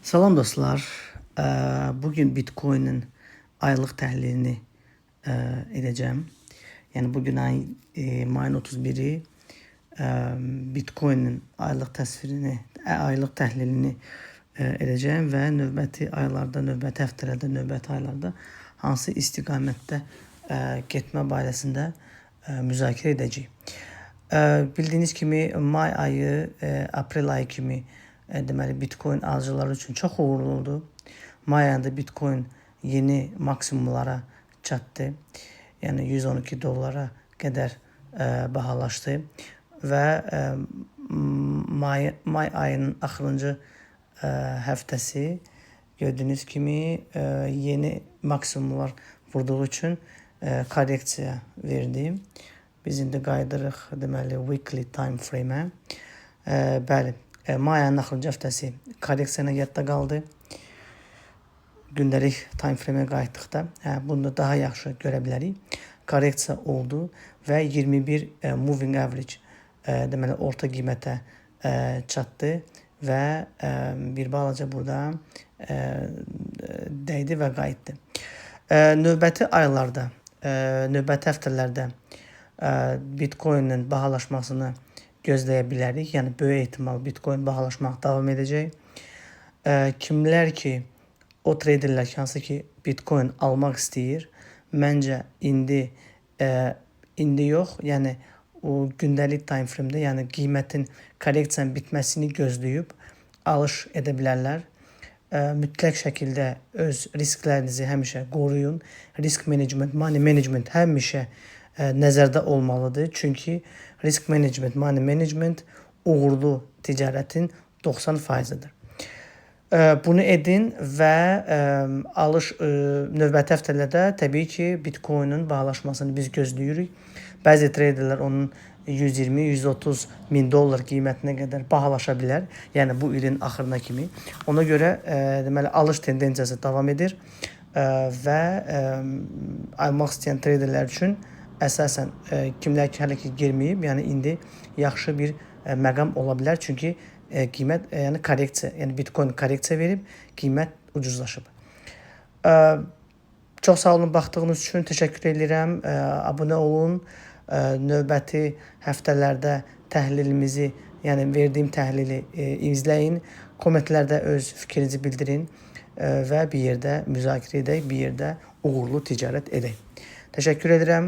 Salam dostlar. Bugün Bitcoin'in aylık təhlilini edeceğim. Yani bugün mayın 31'i Bitcoin'in aylık təhlilini edeceğim ve növbəti aylarda, növbəti həftələrdə, növbəti aylarda hansı istiqamətdə getmə barəsində müzakirə edəcəyik. Bildiğiniz kimi may ayı, aprel ayı kimi deməli Bitcoin alıcıları için çok uğurlu oldu. May ayında Bitcoin yeni maksimumlara çattı. Yani 112 dolara kadar bahalaştı ve may ayının axırıncı həftəsi gördüğünüz kimi yeni maksimumlar vurduğu için korreksiya verdi. Biz indi qaydırıq deməli weekly time frame-ə. Bəli, may ayının axırıncı həftəsi korreksiyana yadda qaldı. Gündəlik time frame-ə qayıtdıqda bunu da daha yaxşı görə bilərik. Korreksiya oldu və 21 moving average deməli orta qiymətə çatdı və bir balaca burada dəydi və qayıtdı. Növbəti aylarda, növbəti həftələrdə Bitcoin'in bahalaşmasını gözləyə bilərik. Yəni böyük ehtimal Bitcoin bahalaşmaq davam edəcək. Kimlər ki, o traderlər ki, hansı ki Bitcoin almaq istəyir, məncə indi yox, yəni o gündəlik time frame-də, yəni qiymətin korreksiyanın bitməsini gözləyib alış edə bilərlər. Mütləq şəkildə öz risklərinizi həmişə qoruyun. Risk management, money management həmişə nəzərdə olmalıdır. Çünki risk management, money management uğurlu ticarətin 90%'idir. Bunu edin və alış növbəti həftələrdə təbii ki Bitcoin'in bahalaşmasını biz gözləyirik. Bəzi traderlər onun 120-130 min dollar qiymətinə qədər bahalaşa bilər. Yəni bu ilin axırına kimi. Ona görə deməli alış tendensiyası davam edir və almaq istəyən traderlər üçün əsasən kimlər ki hələ ki girməyib, yəni indi yaxşı bir məqam ola bilər. Çünki qiymət yəni korreksiya, yəni Bitcoin korreksiya verib, qiymət ucuzlaşıb. Çox sağ olun baxdığınız üçün təşəkkür edirəm. Abunə olun. Növbəti həftələrdə təhlilimizi, yəni verdiyim təhlili izləyin. Kommentlərdə öz fikrinizi bildirin və bir yerdə müzakirə edək, bir yerdə uğurlu ticarət edək. Təşəkkür edirəm.